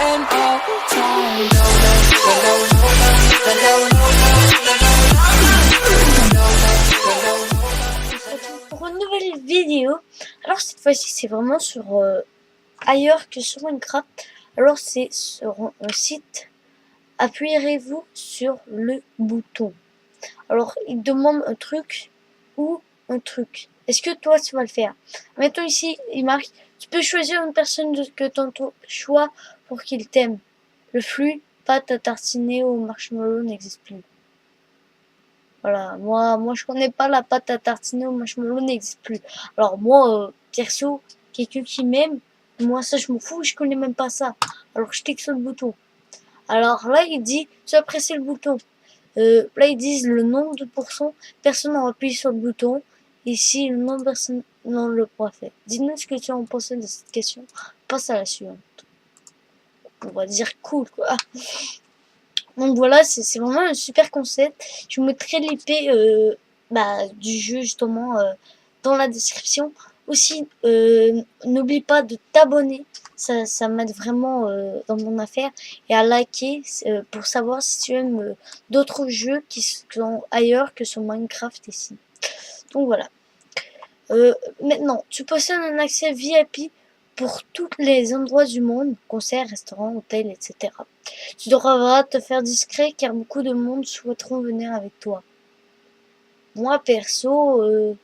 and all time. Pour une nouvelle vidéo, alors cette fois-ci c'est vraiment sur ailleurs que sur Minecraft. Alors c'est sur un site. Appuyez-vous sur le bouton. Alors il demande un truc ou un truc. Est-ce que toi tu vas le faire? Mettons ici, il marque, tu peux choisir une personne que ton choix pour qu'il t'aime. Le flux, pâte à tartiner au marshmallow n'existe plus. Voilà, moi je connais pas la pâte à tartiner au marshmallow n'existe plus. Alors moi, perso, quelqu'un qui m'aime, moi ça je m'en fous, je connais même pas ça. Alors je clique sur le bouton. Alors là il dit, tu vas presser le bouton. Là ils disent le nombre de pourcents, personne n'a appuyé sur le bouton. Ici le nombre de personnes n'ont le pas fait. Dis-nous ce que tu en penses de cette question. Passe à la suivante. On va dire cool quoi. Donc voilà, c'est vraiment un super concept. Je vous mettrai l'IP du jeu justement dans la description. Aussi, n'oublie pas de t'abonner, ça m'aide vraiment dans mon affaire, et à liker pour savoir si tu aimes d'autres jeux qui sont ailleurs que sur Minecraft ici. Donc voilà. Maintenant, tu possèdes un accès VIP pour tous les endroits du monde, concerts, restaurants, hôtels, etc. Tu devras te faire discret car beaucoup de monde souhaiteront venir avec toi. Moi, perso,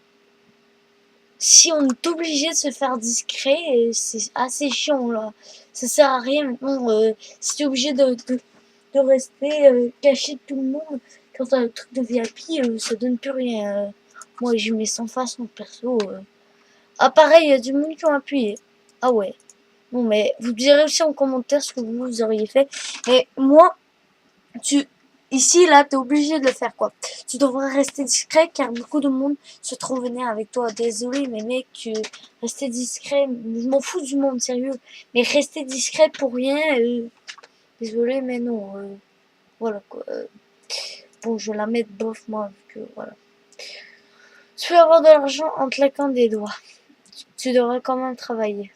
si on est obligé de se faire discret, c'est assez chiant là. Ça sert à rien maintenant. Si tu es obligé de rester caché de tout le monde, quand t'as le truc de VIP, ça donne plus rien. Moi, je mets sans façon, perso. Ah pareil, il y a du monde qui ont appuyé. Ah ouais. Bon mais vous direz aussi en commentaire ce que vous auriez fait. Et moi, ici là, t'es obligé de le faire quoi. Tu devrais rester discret car beaucoup de monde se trouve venir avec toi. Désolé mais mec, rester discret, je m'en fous du monde sérieux. Mais rester discret pour rien, désolé mais non. Voilà quoi. Bon, je vais la mettre bof moi, vu que voilà. Tu peux avoir de l'argent en claquant des doigts. Tu devrais quand même travailler.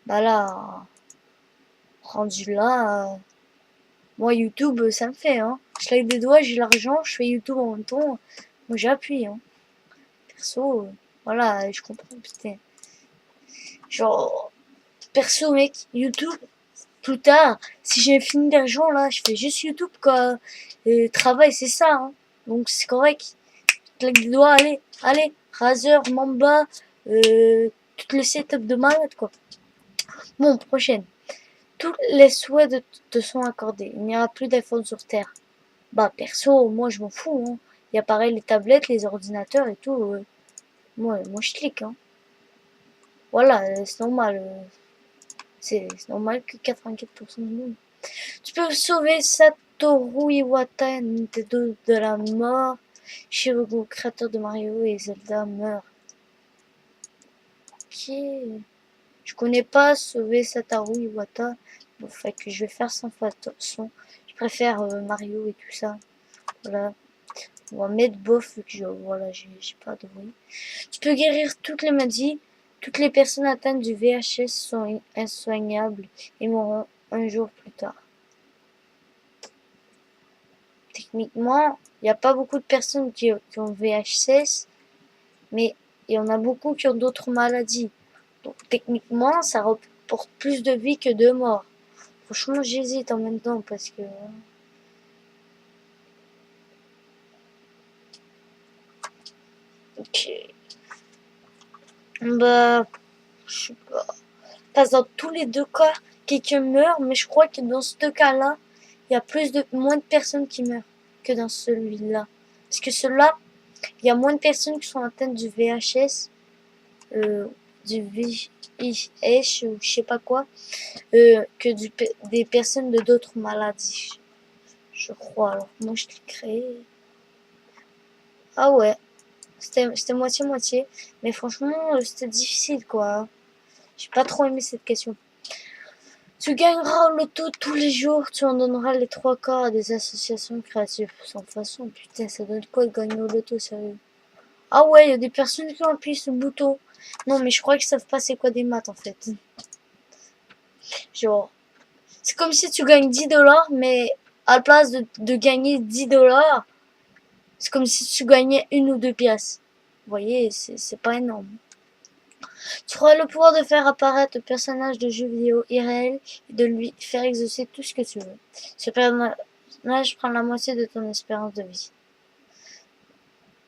Bah là, rendu là, moi YouTube, ça me fait, hein. Je claque des doigts, j'ai l'argent, je fais YouTube en même temps. Moi j'appuie, hein. Perso, voilà, je comprends, putain. Genre, perso, mec, YouTube, plus tard, si j'ai fini d'argent, là, je fais juste YouTube, quoi. Travail, c'est ça, hein. Donc c'est correct. Claque des doigts, allez, allez. Razer, Mamba, tout le setup de malade, quoi. Bon, prochaine. Tous les souhaits te sont accordés. Il n'y aura plus d'iPhone sur Terre. Bah, perso, moi, je m'en fous, hein. Il y a pareil les tablettes, les ordinateurs et tout. Moi, je clique, hein. Voilà, c'est normal. C'est normal que 84% du monde. Tu peux sauver Satoru Iwata Nintendo de la mort. Shirogu, créateur de Mario et Zelda, meurt. Ok. Je connais pas sauver Satoru Iwata. Bon, fait que je vais faire sans façon. Je préfère Mario et tout ça. Voilà. On va mettre bof vu que voilà, j'ai pas de bruit. Tu peux guérir toutes les maladies. Toutes les personnes atteintes du VHS sont insoignables et mourront un jour plus tard. Techniquement, il n'y a pas beaucoup de personnes qui ont VHS, mais il y en a beaucoup qui ont d'autres maladies. Donc techniquement, ça rapporte plus de vie que de morts. Franchement, j'hésite en même temps parce que... Ok. Bah, je sais pas. Parce que dans tous les deux cas, quelqu'un meurt, mais je crois que dans ce cas-là, il y a moins de personnes qui meurent que dans celui-là. Parce que celui-là, il y a moins de personnes qui sont atteintes du VHS, du VIH ou je sais pas quoi, que des personnes de d'autres maladies. Je crois. Alors moi je cliquerai. Ah ouais, c'était moitié-moitié. Mais franchement, c'était difficile quoi. J'ai pas trop aimé cette question. Tu gagneras au loto tous les jours, tu en donneras les 3 quarts à des associations créatives. Sans façon, putain, ça donne quoi de gagner au loto, sérieux? Ah ouais, il y a des personnes qui ont appuyé sur le bouton. Non, mais je crois qu'ils savent pas c'est quoi des maths, en fait. Genre, C'est comme si tu gagnes 10 $, mais à la place de gagner 10 $, c'est comme si tu gagnais 1 ou 2 pièces. Vous voyez, c'est pas énorme. Tu auras le pouvoir de faire apparaître le personnage de jeu vidéo irréel et de lui faire exaucer tout ce que tu veux. Ce personnage prend la moitié de ton espérance de vie.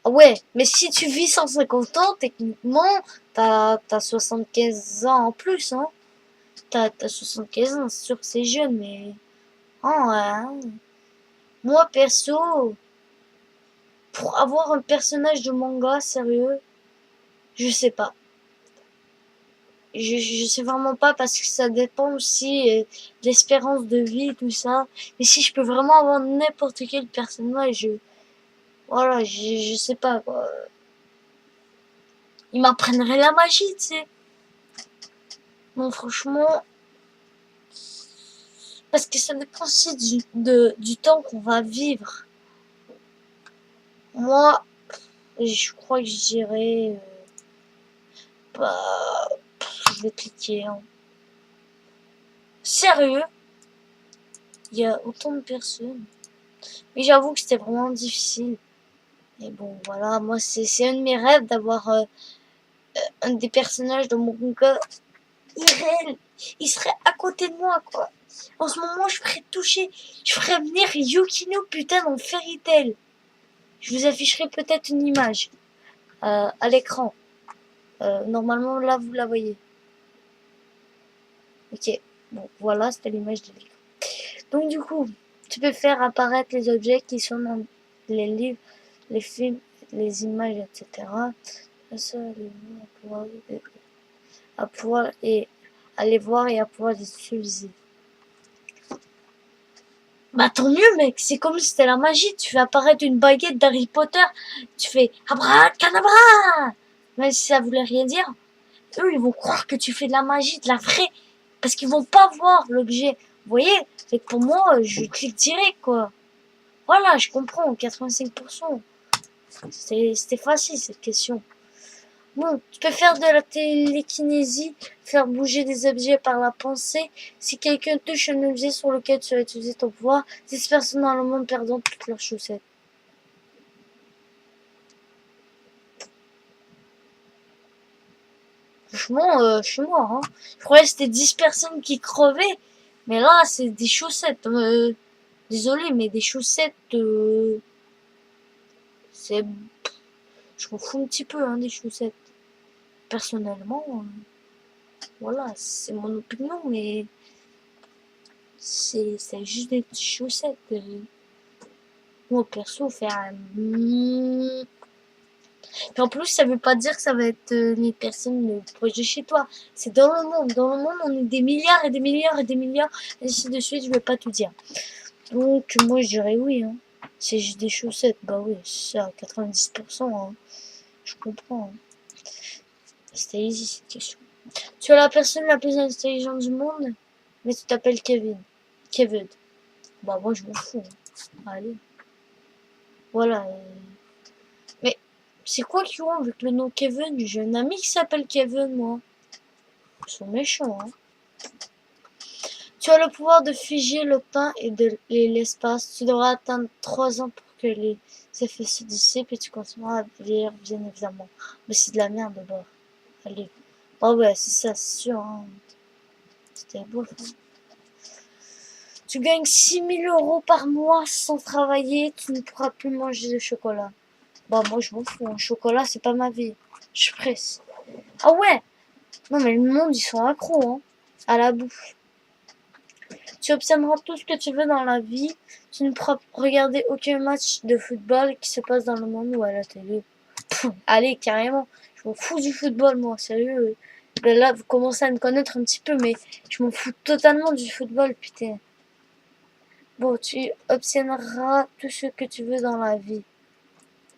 Ah ouais, mais si tu vis 150 ans, techniquement, t'as 75 ans en plus, hein. T'as 75 ans, c'est sûr que c'est jeune, mais... Oh, ouais. Moi, perso, pour avoir un personnage de manga, sérieux, je sais pas. Je sais vraiment pas parce que ça dépend aussi de l'espérance de vie et tout ça. Mais si je peux vraiment avoir n'importe quel personnage, voilà, je sais pas quoi. Il m'apprendrait la magie, tu sais. Non, franchement, parce que ça dépend aussi du temps qu'on va vivre. Moi, je crois que je dirais, bah, je vais cliquer, hein. Sérieux, il y a autant de personnes. Mais j'avoue que c'était vraiment difficile. Et bon, voilà, moi, c'est un de mes rêves d'avoir un des personnages de mon manga irréel. Il serait à côté de moi, quoi. En ce moment, je ferais toucher, je ferais venir Yukino, putain, dans Fairy Tail. Je vous afficherai peut-être une image à l'écran. Normalement, là, vous la voyez. Ok, bon, voilà, c'était l'image de l'écran. Donc, du coup, tu peux faire apparaître les objets qui sont dans les livres, les films, les images, etc. Ça, à pouvoir et à les voir et à pouvoir les utiliser. Bah tant mieux mec, c'est comme si c'était la magie, tu fais apparaître une baguette d'Harry Potter, tu fais abracadabra. Même si ça voulait rien dire, eux ils vont croire que tu fais de la magie, de la vraie, parce qu'ils vont pas voir l'objet. Vous voyez, c'est que pour moi, je clique direct quoi. Voilà, je comprends, 85%. C'était facile cette question. Bon, tu peux faire de la télékinésie, faire bouger des objets par la pensée. Si quelqu'un touche un objet sur lequel tu vas utiliser ton pouvoir, 10 personnes dans le monde perdront toutes leurs chaussettes. Franchement, je suis mort, hein. Je croyais que c'était 10 personnes qui crevaient. Mais là, c'est des chaussettes. Désolé, mais des chaussettes, c'est... Je m'en fous un petit peu, hein, des chaussettes. Personnellement, voilà, c'est mon opinion, mais c'est juste des chaussettes. Moi, perso, faire un... Et en plus, ça veut pas dire que ça va être les personnes proches de chez toi. C'est dans le monde. Dans le monde, on est des milliards et des milliards et des milliards. Et ainsi de suite, je vais pas tout dire. Donc, moi, je dirais oui. Hein. C'est juste des chaussettes. Bah oui, c'est ça, 90%. Hein. Je comprends. Hein. C'était easy, cette question. Tu es la personne la plus intelligente du monde, mais tu t'appelles Kevin. Kevin. Bah, moi, je m'en fous. Hein. Allez. Voilà. Mais c'est quoi qui ont avec le nom Kevin? J'ai un ami qui s'appelle Kevin, moi. Ils sont méchants, hein. Tu as le pouvoir de figer le temps et l'espace. Tu devras attendre 3 ans pour que les effets se dissipent et tu continueras à vieillir, bien évidemment. Mais c'est de la merde d'abord. Allez. Oh ouais, c'est ça, c'est sûr. Hein. C'était beau. Ça. Tu gagnes 6 000 € par mois sans travailler. Tu ne pourras plus manger de chocolat. Bah moi je m'en fous. Un chocolat, c'est pas ma vie. Je suis presse. Ah ouais. Non mais le monde, ils sont accros, hein. À la bouffe. Tu obtiendras tout ce que tu veux dans la vie. Tu ne pourras regarder aucun match de football qui se passe dans le monde ou à la télé. Pff, allez, carrément. Je m'en fous du football, moi, sérieux. Ben là, vous commencez à me connaître un petit peu, mais je m'en fous totalement du football, putain. Bon, tu obtiendras tout ce que tu veux dans la vie.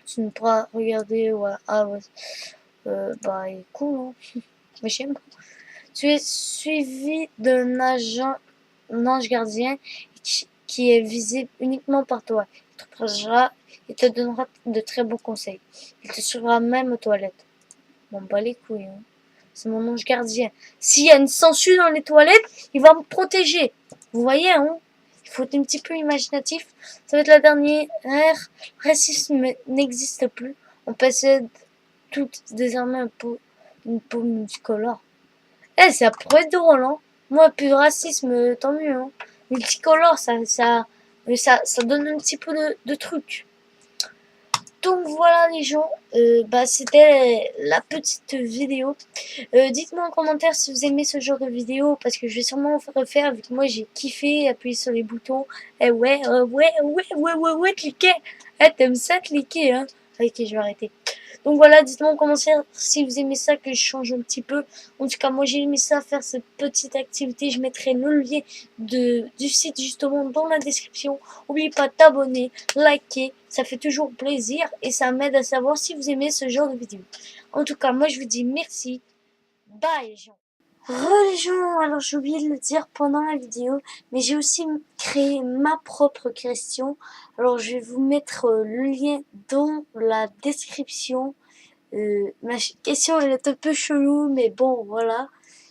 Tu ne pourras regarder... Ouais, ah ouais. Bah, il est cool, hein. Mais j'aime pas. Tu es suivi d'un agent, un ange gardien qui est visible uniquement par toi. Il te protégera et te donnera de très bons conseils. Il te suivra même aux toilettes. Bon, bah les couilles, hein. C'est mon ange gardien. S'il y a une sangsue dans les toilettes, il va me protéger. Vous voyez, hein? Il faut être un petit peu imaginatif. Ça va être la dernière. Racisme n'existe plus. On possède toutes désormais une peau multicolore. Eh, ça pourrait être drôle, hein? Moi, plus de racisme, tant mieux, hein? Multicolore, ça donne un petit peu de truc. Donc voilà les gens, c'était la petite vidéo. Dites-moi en commentaire si vous aimez ce genre de vidéo parce que je vais sûrement le refaire vu que moi j'ai kiffé appuyer sur les boutons. Et ouais, cliquez. Eh, t'aimes ça cliquer, hein? Ok, je vais arrêter. Donc voilà, dites-moi en commentaire si vous aimez ça, que je change un petit peu. En tout cas, moi j'ai aimé ça, faire cette petite activité. Je mettrai le lien du site justement dans la description. N'oubliez pas de t'abonner, liker, ça fait toujours plaisir et ça m'aide à savoir si vous aimez ce genre de vidéo. En tout cas, moi je vous dis merci. Bye les gens. Religion, alors j'ai oublié de le dire pendant la vidéo, mais j'ai aussi créé ma propre question. Alors je vais vous mettre le lien dans la description. Ma question elle est un peu chelou, mais bon voilà,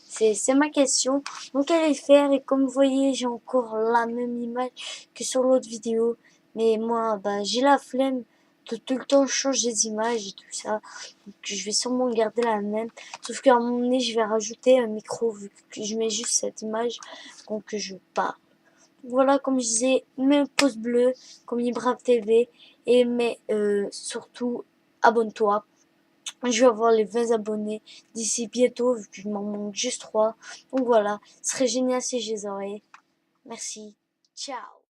c'est ma question. Donc allez faire, et comme vous voyez j'ai encore la même image que sur l'autre vidéo, mais moi bah j'ai la flemme de tout le temps changer des images et tout ça, donc je vais sûrement garder la même, sauf qu'à un moment donné je vais rajouter un micro vu que je mets juste cette image donc je parle. Voilà, comme je disais, mets un pouce bleu comme Ibrahim TV et mais surtout abonne-toi. Je vais avoir les 20 abonnés d'ici bientôt, vu qu'il m'en manque juste 3. Donc voilà, ce serait génial si je les aurais. Merci. Ciao.